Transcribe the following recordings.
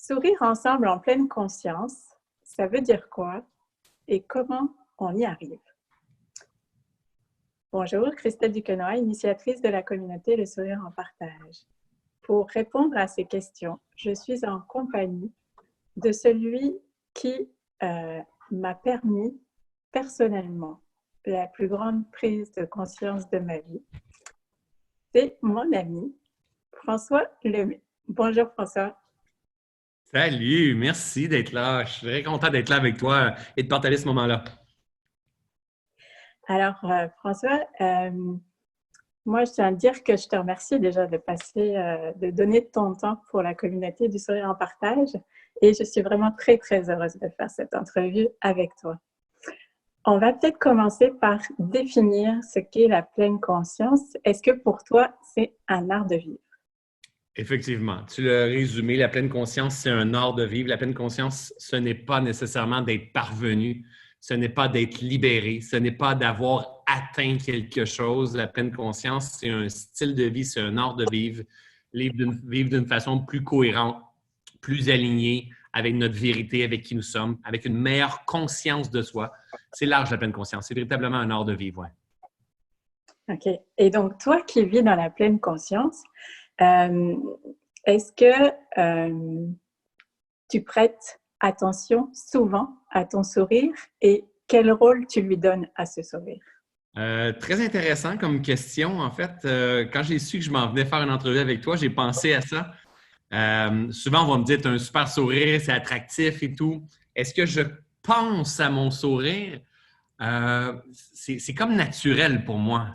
Sourire ensemble en pleine conscience, ça veut dire quoi et comment on y arrive? Bonjour, Christelle Duquesnoy, initiatrice de la communauté Le Sourire en Partage. Pour répondre à ces questions, je suis en compagnie de celui qui m'a permis personnellement la plus grande prise de conscience de ma vie. C'est mon ami François Lemay. Bonjour François. Salut, merci d'être là. Je suis très content d'être là avec toi et de partager ce moment-là. Alors François, moi je tiens à dire que je te remercie déjà de de donner ton temps pour la communauté du Sourire en Partage et je suis vraiment très très heureuse de faire cette entrevue avec toi. On va peut-être commencer par définir ce qu'est la pleine conscience. Est-ce que pour toi, c'est un art de vivre? Effectivement, tu l'as résumé, la pleine conscience, c'est un art de vivre. La pleine conscience, ce n'est pas nécessairement d'être parvenu, ce n'est pas d'être libéré, ce n'est pas d'avoir atteint quelque chose. La pleine conscience, c'est un style de vie, c'est un art de vivre, vivre d'une façon plus cohérente, plus alignée avec notre vérité, avec qui nous sommes, avec une meilleure conscience de soi. C'est large, la pleine conscience. C'est véritablement un art de vivre, ouais. OK. Et donc, toi qui vis dans la pleine conscience, est-ce que tu prêtes attention souvent à ton sourire et quel rôle tu lui donnes à ce sourire? Très intéressant comme question. En fait, quand j'ai su que je m'en venais faire une entrevue avec toi, j'ai pensé à ça. Souvent, on va me dire, tu as un super sourire, c'est attractif et tout. Est-ce que je pense à mon sourire? C'est comme naturel pour moi.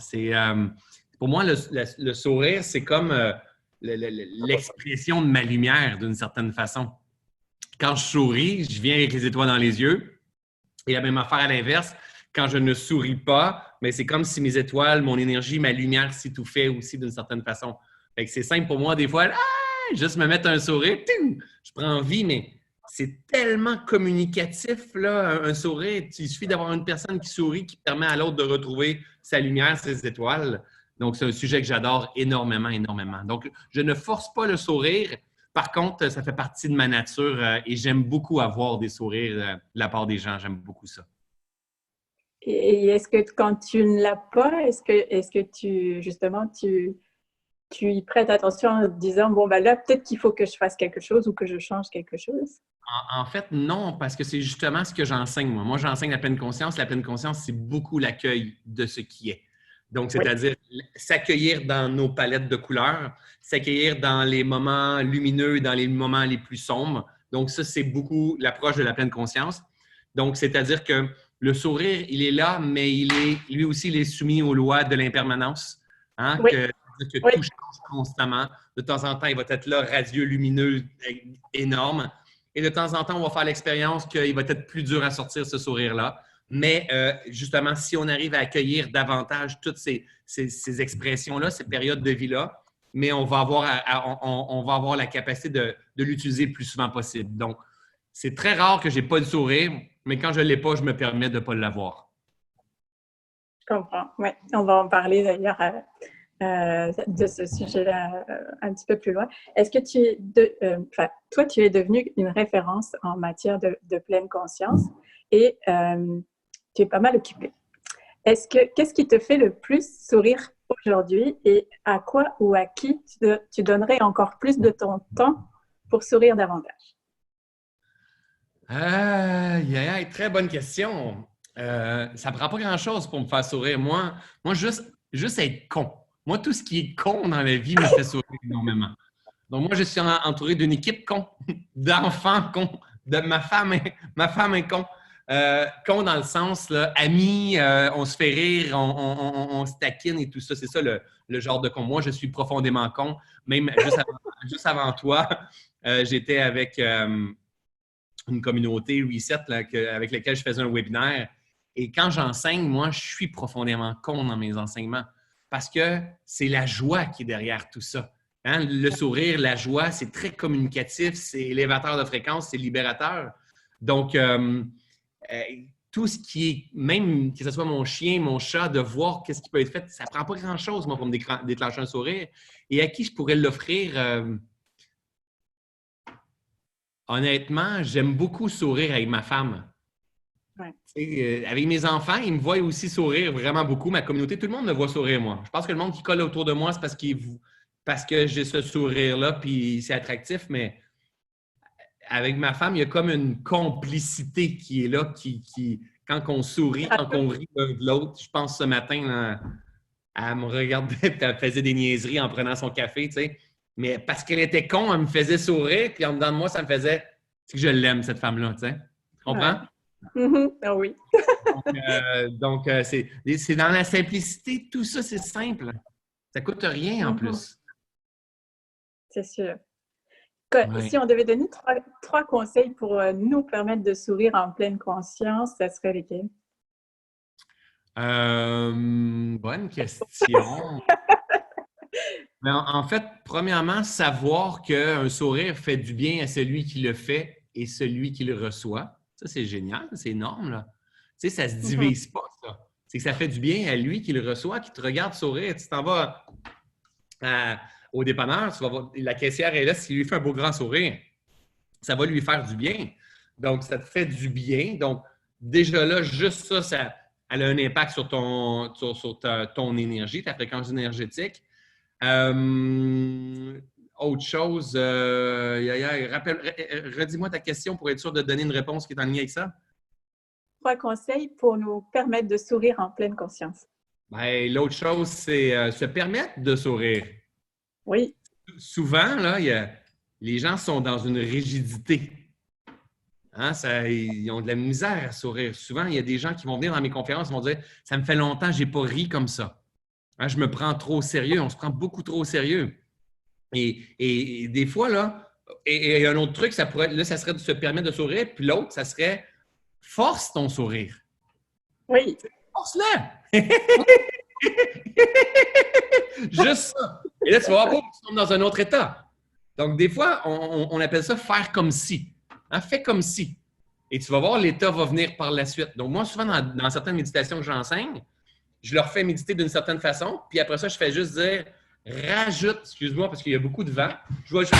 Pour moi, le sourire, c'est comme l'expression de ma lumière d'une certaine façon. Quand je souris, je viens avec les étoiles dans les yeux. Et la même affaire à l'inverse, quand je ne souris pas, mais c'est comme si mes étoiles, mon énergie, ma lumière s'étouffaient aussi d'une certaine façon. Fait que c'est simple pour moi, des fois, juste me mettre un sourire, je prends vie, mais c'est tellement communicatif, là, un sourire. Il suffit d'avoir une personne qui sourit qui permet à l'autre de retrouver sa lumière, ses étoiles. Donc, c'est un sujet que j'adore énormément, énormément. Donc, je ne force pas le sourire. Par contre, ça fait partie de ma nature et j'aime beaucoup avoir des sourires de la part des gens. J'aime beaucoup ça. Et est-ce que quand tu ne l'as pas, est-ce que tu y prêtes attention en te disant, bon, ben là, peut-être qu'il faut que je fasse quelque chose ou que je change quelque chose? En fait, non, parce que c'est justement ce que j'enseigne, moi. Moi, j'enseigne la pleine conscience. La pleine conscience, c'est beaucoup l'accueil de ce qui est. Donc, Oui. c'est-à-dire s'accueillir dans nos palettes de couleurs, s'accueillir dans les moments lumineux et dans les moments les plus sombres. Donc, ça, c'est beaucoup l'approche de la pleine conscience. Donc, c'est-à-dire que le sourire, il est là, mais lui aussi, il est soumis aux lois de l'impermanence, hein, Oui, que oui. tout change constamment. De temps en temps, il va être là, radieux, lumineux, énorme. Et de temps en temps, on va faire l'expérience qu'il va être plus dur à sortir ce sourire-là. Mais justement, si on arrive à accueillir davantage toutes ces expressions-là, ces périodes de vie-là, mais on va avoir la capacité de l'utiliser le plus souvent possible. Donc, c'est très rare que je n'ai pas de sourire, mais quand je ne l'ai pas, je me permets de ne pas l'avoir. Je comprends. Oui, on va en parler d'ailleurs de ce sujet-là un petit peu plus loin. Est-ce que toi, tu es devenu une référence en matière de pleine conscience et tu es pas mal occupé. Qu'est-ce qui te fait le plus sourire aujourd'hui et à quoi ou à qui tu donnerais encore plus de ton temps pour sourire davantage? Très bonne question. Ça ne prend pas grand-chose pour me faire sourire. Moi juste être con. Moi, tout ce qui est con dans la vie me fait sourire énormément. Donc, moi, je suis entouré d'une équipe con, d'enfants cons, de ma femme est con. Con dans le sens, là, amis, on se fait rire, on se taquine et tout ça. C'est ça le genre de con. Moi, je suis profondément con. Même juste avant toi, j'étais avec une communauté Reset là, avec laquelle je faisais un webinaire. Et quand j'enseigne, moi, je suis profondément con dans mes enseignements parce que c'est la joie qui est derrière tout ça. Hein? Le sourire, la joie, c'est très communicatif, c'est élévateur de fréquence, c'est libérateur. Donc, tout ce qui est, même que ce soit mon chien, mon chat, de voir qu'est-ce qui peut être fait, ça ne prend pas grand-chose, moi, pour me déclencher un sourire. Et à qui je pourrais l'offrir? honnêtement, j'aime beaucoup sourire avec ma femme. Ouais. Avec mes enfants, ils me voient aussi sourire vraiment beaucoup. Ma communauté, tout le monde me voit sourire, moi. Je pense que le monde qui colle autour de moi, c'est parce que j'ai ce sourire-là, puis c'est attractif, mais avec ma femme, il y a comme une complicité qui est là, quand on sourit, quand on rit l'un de l'autre. Je pense ce matin, là, elle me regardait et elle faisait des niaiseries en prenant son café, tu sais. Mais parce qu'elle était con, elle me faisait sourire, puis en dedans de moi, ça me faisait. C'est que je l'aime, cette femme-là, tu sais. Tu Ouais. comprends? Ah oui, Donc, c'est dans la simplicité, tout ça, c'est simple. Ça coûte rien en plus. c'est sûr. Ouais. Si on devait donner trois conseils pour nous permettre de sourire en pleine conscience, ça serait lesquels? Bonne question. Mais en fait, premièrement, savoir qu'un sourire fait du bien à celui qui le fait et celui qui le reçoit. Ça, c'est génial, c'est énorme, là. Tu sais, ça se Mhm. divise pas, ça. C'est que ça fait du bien à lui qui le reçoit, qui te regarde sourire. Tu t'en vas au dépanneur, tu vas voir, la caissière est là, s'il lui fait un beau grand sourire, ça va lui faire du bien. Donc, ça te fait du bien. Donc, déjà là, juste ça, elle a un impact sur ton énergie, ta fréquence énergétique. Euh, Autre chose, redis-moi ta question pour être sûr de donner une réponse qui est en ligne avec ça. Trois conseils pour nous permettre de sourire en pleine conscience. Ben, l'autre chose, c'est se permettre de sourire. Oui, Souvent, là, les gens sont dans une rigidité. Hein, ils ont de la misère à sourire. Souvent, il y a des gens qui vont venir dans mes conférences et vont dire ça me fait longtemps que je n'ai pas ri comme ça. Hein, je me prends trop au sérieux. On se prend beaucoup trop au sérieux. Et des fois, là, et un autre truc, ça serait de se permettre de sourire, puis l'autre, ça serait force ton sourire. oui, Force-le! Juste ça. Et là, tu vas voir, boum, tu tombes dans un autre état. Donc, des fois, on appelle ça faire comme si. Hein, fais comme si. Et tu vas voir, l'état va venir par la suite. Donc, moi, souvent, dans certaines méditations que j'enseigne, je leur fais méditer d'une certaine façon, puis après ça, je fais juste dire rajoute, excuse-moi, parce qu'il y a beaucoup de vent. Je vais juste.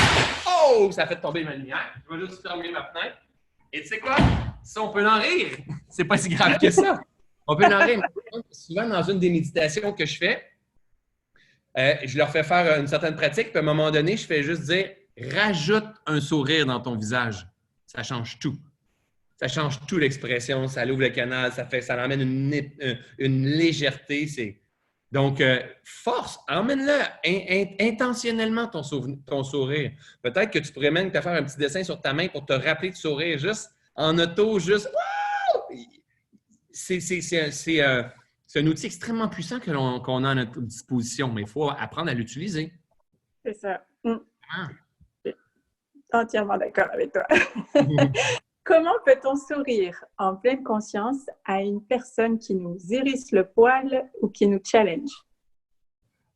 Oh, ça a fait tomber ma lumière. Je vais juste fermer ma fenêtre. Et tu sais quoi? Ça, on peut en rire. C'est pas si grave que ça. On peut en rire. Souvent, dans une des méditations que je fais, je leur fais faire une certaine pratique, puis à un moment donné, je fais juste dire rajoute un sourire dans ton visage. Ça change tout. Ça change tout l'expression, ça l'ouvre le canal, ça emmène une légèreté. Donc, force, emmène-le intentionnellement ton sourire. Peut-être que tu pourrais même te faire un petit dessin sur ta main pour te rappeler de sourire, juste en auto, juste. C'est un outil extrêmement puissant qu'on a à notre disposition, mais il faut apprendre à l'utiliser. c'est ça. Ah. Je suis entièrement d'accord avec toi. Comment peut-on sourire en pleine conscience à une personne qui nous hérisse le poil ou qui nous challenge?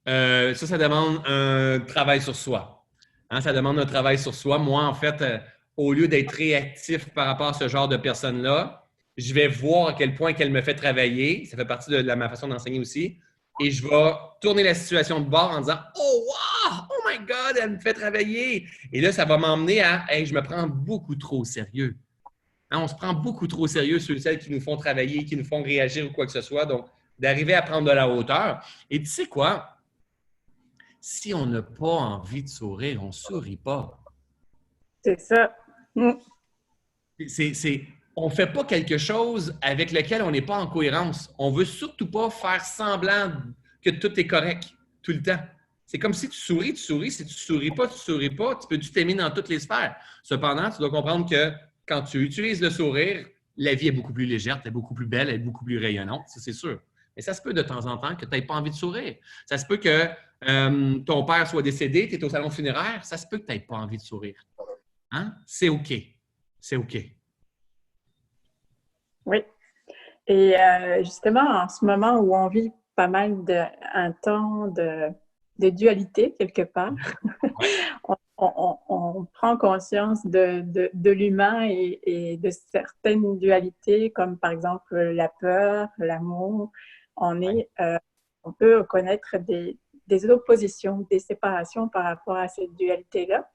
Ça demande un travail sur soi. Hein, ça demande un travail sur soi. Moi, en fait, au lieu d'être réactif par rapport à ce genre de personne-là, je vais voir à quel point qu'elle me fait travailler. Ça fait partie de ma façon d'enseigner aussi. Et je vais tourner la situation de bord en disant oh, wow! Oh my God, elle me fait travailler. Et là, ça va m'emmener à hey, je me prends beaucoup trop au sérieux. Hein, on se prend beaucoup trop au sérieux celles qui nous font travailler, qui nous font réagir ou quoi que ce soit. Donc, d'arriver à prendre de la hauteur. Et tu sais quoi? Si on n'a pas envie de sourire, on ne sourit pas. C'est ça. On ne fait pas quelque chose avec lequel on n'est pas en cohérence. On ne veut surtout pas faire semblant que tout est correct tout le temps. C'est comme si tu souris, tu souris. Si tu ne souris pas, tu ne souris pas. Tu peux-tu t'aimer dans toutes les sphères. Cependant, tu dois comprendre que quand tu utilises le sourire, la vie est beaucoup plus légère, elle est beaucoup plus belle, elle est beaucoup plus rayonnante, ça c'est sûr. Mais ça se peut de temps en temps que tu n'aies pas envie de sourire. Ça se peut que ton père soit décédé, tu es au salon funéraire, ça se peut que tu n'aies pas envie de sourire. Hein? C'est OK. C'est OK. Oui. Et justement, en ce moment où on vit pas mal un temps de dualité quelque part, Ouais. on prend conscience de l'humain et de certaines dualités, comme par exemple la peur, l'amour. On peut connaître des oppositions, des séparations par rapport à cette dualité-là.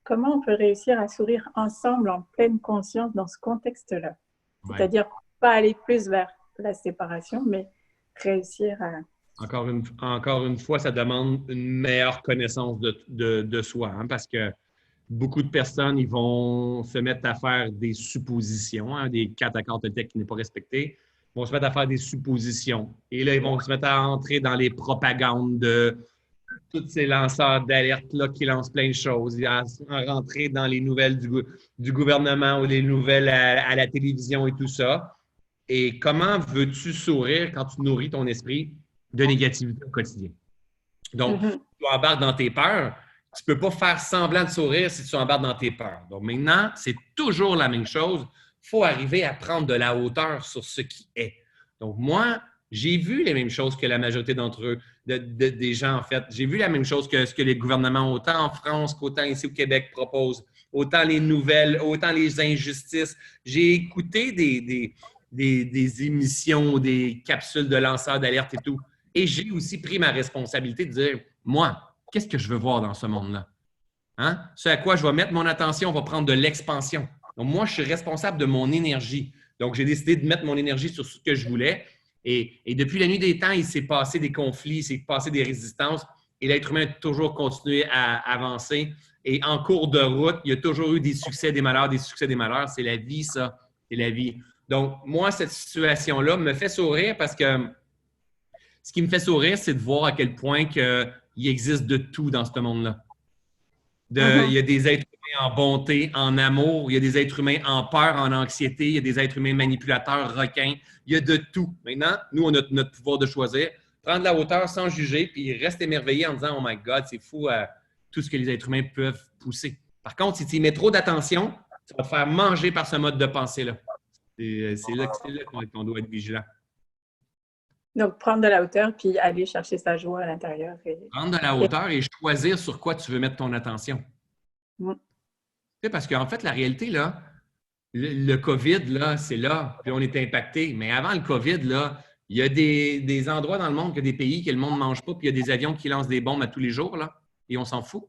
comment on peut réussir à sourire ensemble en pleine conscience dans ce contexte-là? Ouais. C'est-à-dire pas aller plus vers la séparation, mais réussir à… Encore une fois, ça demande une meilleure connaissance de soi, hein, parce que beaucoup de personnes, ils vont se mettre à faire des suppositions, hein, des quatre accords Toltec qui n'est pas respecté, ils vont se mettre à faire des suppositions. Et là, ils vont se mettre à entrer dans les propagandes de tous ces lanceurs d'alerte-là qui lancent plein de choses, à rentrer dans les nouvelles du gouvernement ou les nouvelles à la télévision et tout ça. Et comment veux-tu sourire quand tu nourris ton esprit de négativité au quotidien? Donc, tu embarques dans tes peurs, tu ne peux pas faire semblant de sourire si tu embarques dans tes peurs. Donc, maintenant, c'est toujours la même chose. Il faut arriver à prendre de la hauteur sur ce qui est. Donc, moi, j'ai vu les mêmes choses que la majorité d'entre eux, des gens, en fait. J'ai vu la même chose que ce que les gouvernements, autant en France qu'autant ici au Québec, proposent. Autant les nouvelles, autant les injustices. J'ai écouté des émissions, des capsules de lanceurs d'alerte et tout. Et j'ai aussi pris ma responsabilité de dire, moi, qu'est-ce que je veux voir dans ce monde-là? Hein? Ce à quoi je vais mettre mon attention va prendre de l'expansion. Donc, moi, je suis responsable de mon énergie. Donc, j'ai décidé de mettre mon énergie sur ce que je voulais. Et depuis la nuit des temps, il s'est passé des conflits, il s'est passé des résistances. Et l'être humain a toujours continué à avancer. Et en cours de route, il y a toujours eu des succès, des malheurs, des succès, des malheurs. C'est la vie, ça. C'est la vie. Donc, moi, cette situation-là me fait sourire parce que ce qui me fait sourire, c'est de voir à quel point il existe de tout dans ce monde-là. Il y a des êtres humains en bonté, en amour, il y a des êtres humains en peur, en anxiété, il y a des êtres humains manipulateurs, requins, il y a de tout. Maintenant, nous, on a notre pouvoir de choisir, prendre la hauteur sans juger, puis rester émerveillé en disant « Oh my God, c'est fou tout ce que les êtres humains peuvent pousser. » Par contre, si tu y mets trop d'attention, tu vas te faire manger par ce mode de pensée-là. C'est là qu'on doit être vigilant. Donc, prendre de la hauteur puis aller chercher sa joie à l'intérieur. Prendre de la hauteur et choisir sur quoi tu veux mettre ton attention. Tu sais, parce qu'en fait, la réalité, là, le COVID, là, c'est là, puis on est impacté. Mais avant le COVID, là, il y a des endroits dans le monde, il y a des pays que le monde ne mange pas, puis il y a des avions qui lancent des bombes à tous les jours, là, et on s'en fout.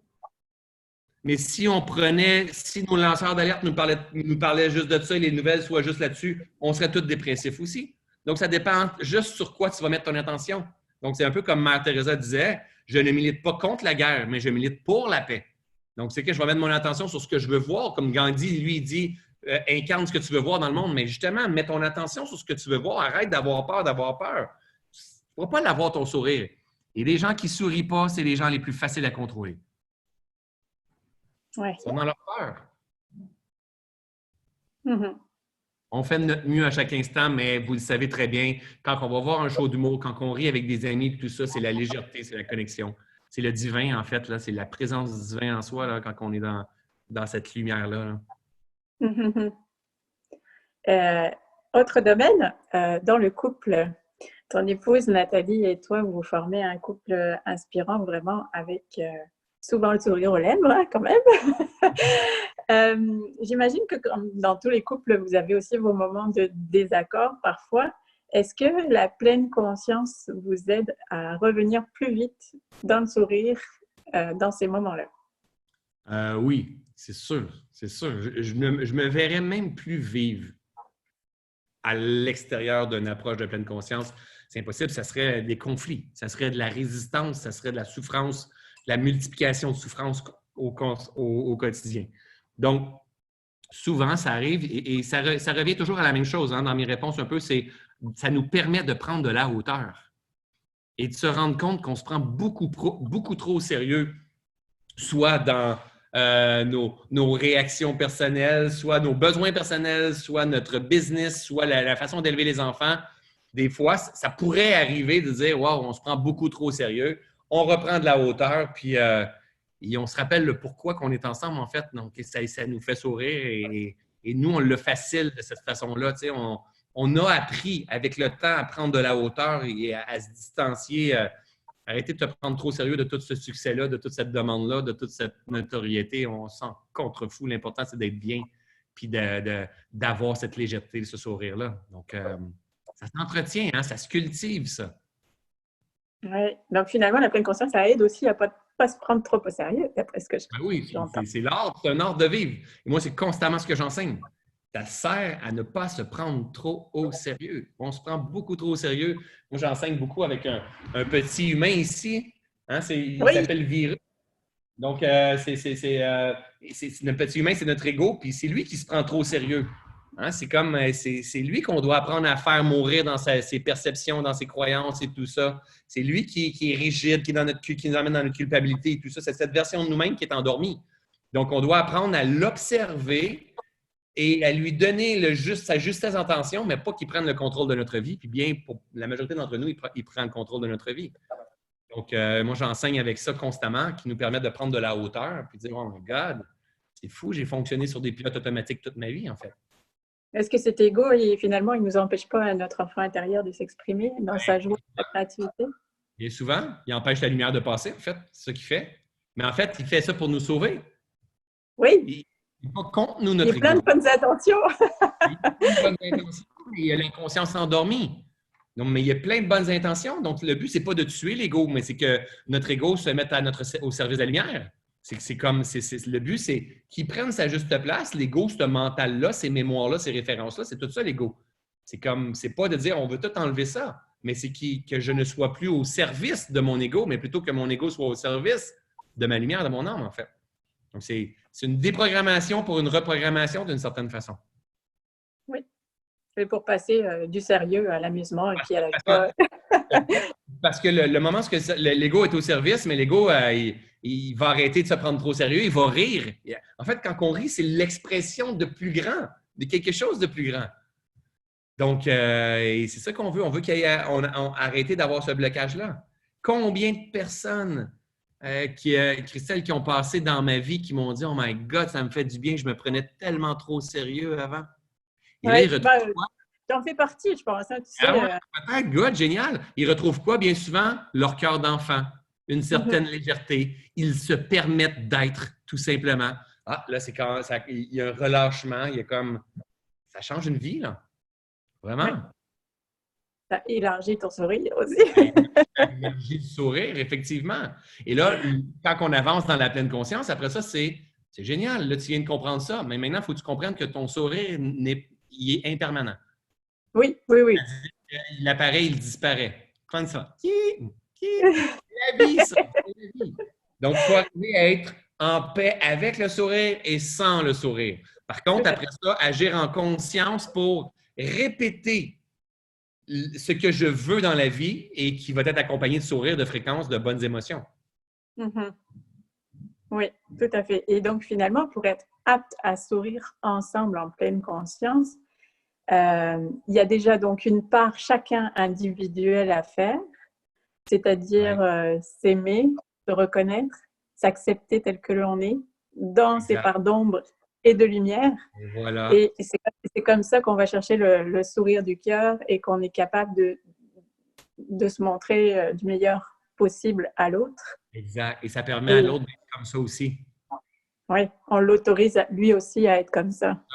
Mais si nos lanceurs d'alerte nous parlaient juste de ça et les nouvelles soient juste là-dessus, on serait tous dépressifs aussi. Donc, ça dépend juste sur quoi tu vas mettre ton attention. Donc, c'est un peu comme Mère Teresa disait, je ne milite pas contre la guerre, mais je milite pour la paix. Donc, c'est que je vais mettre mon attention sur ce que je veux voir. Comme Gandhi, lui, dit, incarne ce que tu veux voir dans le monde. Mais justement, mets ton attention sur ce que tu veux voir. Arrête d'avoir peur, d'avoir peur. Tu ne vas pas l'avoir, ton sourire. Et les gens qui ne sourient pas, c'est les gens les plus faciles à contrôler. Ouais. Ils sont dans leur peur. On fait de notre mieux à chaque instant, mais vous le savez très bien, quand on va voir un show d'humour, quand on rit avec des amis, tout ça, c'est la légèreté, c'est la connexion. C'est le divin, en fait, là, c'est la présence du divin en soi, là, quand on est dans cette lumière-là. Autre domaine, dans le couple, ton épouse Nathalie et toi, vous formez un couple inspirant vraiment avec souvent le sourire aux lèvres, hein, quand même. J'imagine que comme dans tous les couples, vous avez aussi vos moments de désaccord parfois. Est-ce que la pleine conscience vous aide à revenir plus vite dans le sourire dans ces moments-là? Oui, c'est sûr, c'est sûr. Je me verrais même plus vivre à l'extérieur d'une approche de pleine conscience. C'est impossible, ça serait des conflits, ça serait de la résistance, ça serait de la souffrance, de la multiplication de souffrance au quotidien. Donc, souvent, ça arrive et ça revient toujours à la même chose, hein, dans mes réponses un peu, c'est ça nous permet de prendre de la hauteur et de se rendre compte qu'on se prend beaucoup trop au sérieux, soit dans nos réactions personnelles, soit nos besoins personnels, soit notre business, soit la façon d'élever les enfants. Des fois, ça pourrait arriver de dire « Wow, on se prend beaucoup trop au sérieux ». On reprend de la hauteur, puis et on se rappelle le pourquoi qu'on est ensemble, en fait. Donc, ça nous fait sourire et nous, on le facile de cette façon-là. Tu sais, on a appris avec le temps à prendre de la hauteur et à se distancier. Arrêtez de te prendre trop au sérieux de tout ce succès-là, de toute cette demande-là, de toute cette notoriété. On s'en contrefou. L'important, c'est d'être bien puis d'avoir cette légèreté, ce sourire-là. Donc, ça s'entretient, hein? Ça se cultive, ça. Oui. Donc, finalement, la pleine conscience, ça aide aussi à ne pas pas se prendre trop au sérieux, d'après ce que Ben oui, j'entends. c'est l'art, c'est un art de vivre. Et moi, c'est constamment ce que j'enseigne. Ça sert à ne pas se prendre trop au sérieux. On se prend beaucoup trop au sérieux. Moi, j'enseigne beaucoup avec un petit humain ici. Hein, il Oui, s'appelle Virus. Donc, notre petit humain, c'est notre ego, puis c'est lui qui se prend trop au sérieux. Hein, c'est comme, c'est lui qu'on doit apprendre à faire mourir dans ses perceptions, dans ses croyances et tout ça. C'est lui qui est rigide, qui nous emmène dans notre culpabilité et tout ça. C'est cette version de nous-mêmes qui est endormie. Donc, on doit apprendre à l'observer et à lui donner sa justesse en tension, mais pas qu'il prenne le contrôle de notre vie. Puis bien, pour la majorité d'entre nous, il prend le contrôle de notre vie. Donc, moi, j'enseigne avec ça constamment, qui nous permet de prendre de la hauteur puis de dire, oh my God, c'est fou, j'ai fonctionné sur des pilotes automatiques toute ma vie, en fait. est-ce que cet ego, finalement, il ne nous empêche pas à notre enfant intérieur de s'exprimer dans sa joie, sa créativité? Et souvent, il empêche la lumière de passer, en fait. C'est ça qu'il fait. Mais en fait, il fait ça pour nous sauver. Oui, Il n'est pas contre nous, il notre y a plein de ego. bonnes intentions. Il y a plein de bonnes intentions, mais il y a l'inconscience endormie. Donc, mais il y a plein de bonnes intentions. Donc, le but, ce n'est pas de tuer l'ego, mais c'est que notre ego se mette au service de la lumière. Le but, c'est qu'il prenne sa juste place. L'ego, ce mental-là, ces mémoires-là, ces références-là, c'est tout ça, l'ego. C'est pas de dire on veut tout enlever ça, mais c'est que je ne sois plus au service de mon ego, mais plutôt que mon ego soit au service de ma lumière, de mon âme, en fait. Donc, c'est une déprogrammation pour une reprogrammation d'une certaine façon. Oui, c'est pour passer du sérieux à l'amusement et puis à la joie. Parce que le moment où l'ego est au service, mais l'ego, il va arrêter de se prendre trop au sérieux, il va rire. En fait, quand on rit, c'est l'expression de plus grand, de quelque chose de plus grand. Donc, c'est ça qu'on veut. On veut arrêter d'avoir ce blocage-là. Combien de personnes, Christelle, qui ont passé dans ma vie, qui m'ont dit « Oh my God, ça me fait du bien, je me prenais tellement trop au sérieux avant. » Et là, ils retrouvent quoi? J'en fais partie, je pense. Hein, tu sais, ah ouais, peut-être, good, génial. Ils retrouvent quoi, bien souvent? Leur cœur d'enfant, une certaine légèreté. Ils se permettent d'être, tout simplement. Ah, là, c'est quand il y a un relâchement, il y a comme... Ça change une vie, là. Vraiment. Oui. Ça élargit ton sourire aussi. L'énergie du sourire, effectivement. Et là, quand on avance dans la pleine conscience, après ça, c'est génial. Là, tu viens de comprendre ça. Mais maintenant, il faut que tu comprennes que ton sourire, il est impermanent. Oui, oui, oui. Il apparaît, il disparaît. Prends ça. C'est la vie, ça. C'est la vie. Donc, il faut arriver à être en paix avec le sourire et sans le sourire. Par contre, après ça, agir en conscience pour répéter ce que je veux dans la vie et qui va être accompagné de sourires, de fréquences, de bonnes émotions. Oui, tout à fait. Et donc, finalement, pour être apte à sourire ensemble en pleine conscience, il y a déjà donc une part chacun individuelle à faire, c'est-à-dire s'aimer, se reconnaître, s'accepter tel que l'on est, dans ses parts d'ombre et de lumière. Voilà. Et c'est comme ça qu'on va chercher le sourire du cœur et qu'on est capable de se montrer du meilleur possible à l'autre. Exact. Et ça permet à l'autre d'être comme ça aussi. Oui, on l'autorise lui aussi à être comme ça.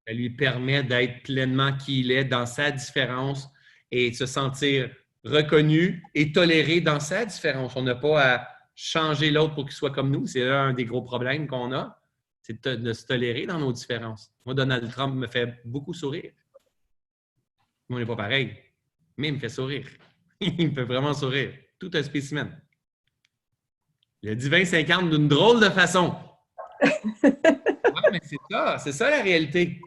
Ça lui permet d'être pleinement qui il est dans sa différence et de se sentir reconnu et toléré dans sa différence. On n'a pas à changer l'autre pour qu'il soit comme nous. C'est un des gros problèmes qu'on a, c'est de se tolérer dans nos différences. Moi, Donald Trump me fait beaucoup sourire. Mais on n'est pas pareil. Mais il me fait sourire. Il me fait vraiment sourire. Tout un spécimen. Le divin s'incarne d'une drôle de façon. Oui, mais c'est ça la réalité.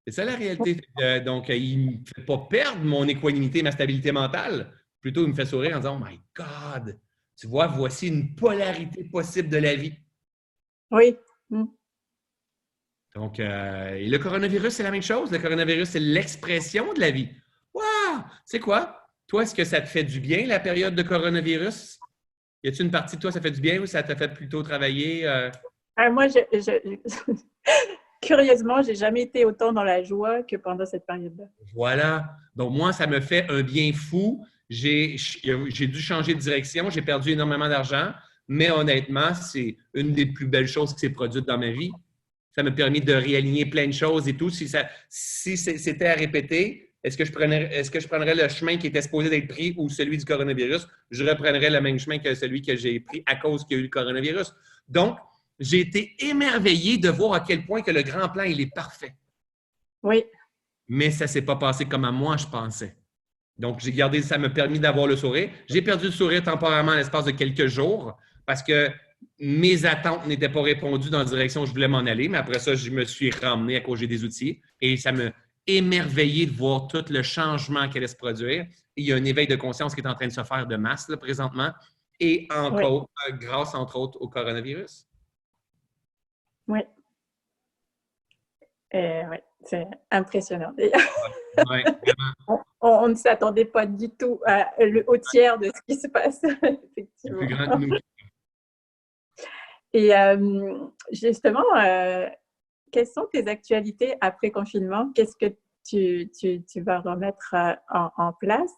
C'est ça la réalité. Donc, il ne me fait pas perdre mon équanimité, ma stabilité mentale. Plutôt, il me fait sourire en disant « Oh my God! Tu vois, voici une polarité possible de la vie. » Oui. Donc, et le coronavirus, c'est la même chose. Le coronavirus, c'est l'expression de la vie. Wow! C'est quoi? Toi, est-ce que ça te fait du bien, la période de coronavirus? Y a-t-il une partie de toi, ça fait du bien ou ça t'a fait plutôt travailler? Moi, curieusement, je n'ai jamais été autant dans la joie que pendant cette période-là. Voilà. Donc, moi, ça me fait un bien fou. J'ai dû changer de direction. J'ai perdu énormément d'argent. Mais honnêtement, c'est une des plus belles choses qui s'est produite dans ma vie. Ça m'a permis de réaligner plein de choses et tout. Si c'était à répéter, est-ce que je prendrais le chemin qui était supposé d'être pris ou celui du coronavirus? Je reprendrais le même chemin que celui que j'ai pris à cause qu'il y a eu le coronavirus. Donc, j'ai été émerveillé de voir à quel point que le grand plan, il est parfait. Oui. Mais ça ne s'est pas passé comme à moi, je pensais. Donc, j'ai gardé, ça m'a permis d'avoir le sourire. J'ai perdu le sourire temporairement à l'espace de quelques jours parce que mes attentes n'étaient pas répondues dans la direction où je voulais m'en aller. Mais après ça, je me suis ramené à cause j'ai des outils et ça m'a émerveillé de voir tout le changement qui allait se produire. Et il y a un éveil de conscience qui est en train de se faire de masse là, présentement et encore grâce, entre autres, au coronavirus. Oui. Oui, c'est impressionnant. Ouais, on ne s'attendait pas du tout au tiers de ce qui se passe, effectivement. C'est plus grand que nous. Et justement, quelles sont tes actualités après confinement? Qu'est-ce que tu vas remettre en place?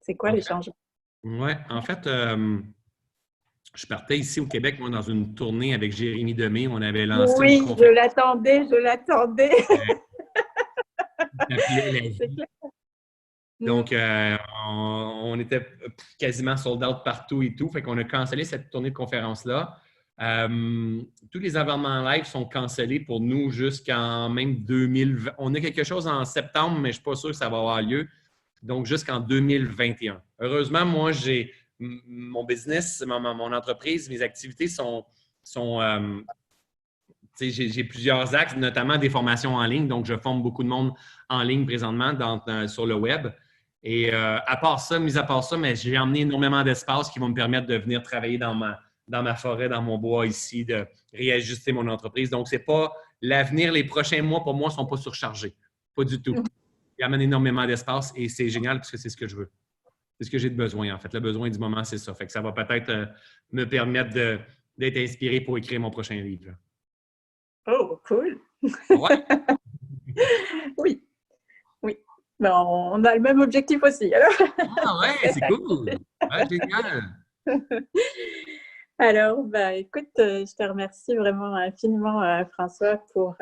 C'est quoi les changements? Oui, en fait, je partais ici au Québec, moi, dans une tournée avec Jérémy Demé. On avait lancé Oui, une conférence. je l'attendais. Qui s'appelait La C'est Vie. clair. Donc, on était quasiment sold out partout et tout. Fait qu'on a cancellé cette tournée de conférence-là. Tous les événements live sont cancellés pour nous jusqu'en même 2020. On a quelque chose en septembre, mais je ne suis pas sûr que ça va avoir lieu. Donc, jusqu'en 2021. Heureusement, moi, j'ai mon business, mon entreprise, mes activités sont j'ai plusieurs axes, notamment des formations en ligne. Donc, je forme beaucoup de monde en ligne présentement sur le web. Et à part ça, mis à part ça, mais j'ai emmené énormément d'espace qui vont me permettre de venir travailler dans ma forêt, dans mon bois ici, de réajuster mon entreprise. Donc, c'est pas l'avenir, les prochains mois, pour moi, ne sont pas surchargés. Pas du tout. Il amène énormément d'espace et c'est génial parce que c'est ce que je veux. C'est ce que j'ai de besoin, en fait. Le besoin du moment, c'est ça. Fait que ça va peut-être me permettre d'être inspiré pour écrire mon prochain livre. Oh, cool! Ouais. Oui, oui. Ben, on a le même objectif aussi. Alors. Ah ouais, c'est cool! Ouais, génial! Alors, bah, écoute, je te remercie vraiment infiniment, François, pour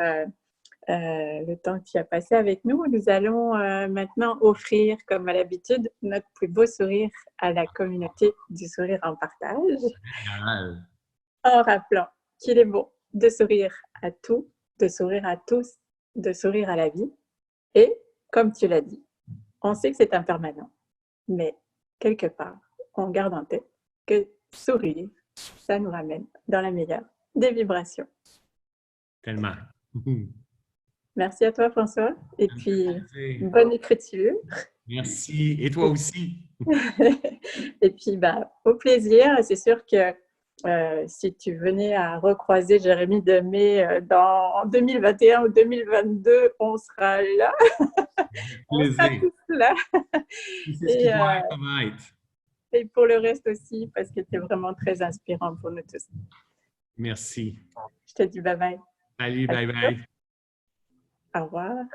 le temps que tu as passé avec nous. Nous allons maintenant offrir, comme à l'habitude, notre plus beau sourire à la communauté du sourire en partage, Génial! en rappelant qu'il est bon de sourire à tout, de sourire à tous, de sourire à la vie. Et, comme tu l'as dit, on sait que c'est impermanent, mais quelque part, on garde en tête que sourire, ça nous ramène dans la meilleure des vibrations. Tellement. Merci à toi, François. Et puis, bonne écriture. Merci. Et toi aussi. Et puis, bah, au plaisir. C'est sûr que si tu venais à recroiser Jérémy Demé en 2021 ou 2022, on sera là. On sera tous là. C'est ce qui doit être, ça va être. Et pour le reste aussi, parce que tu es vraiment très inspirant pour nous tous. Merci. Je te dis bye bye. Salut, bye bye. Au revoir.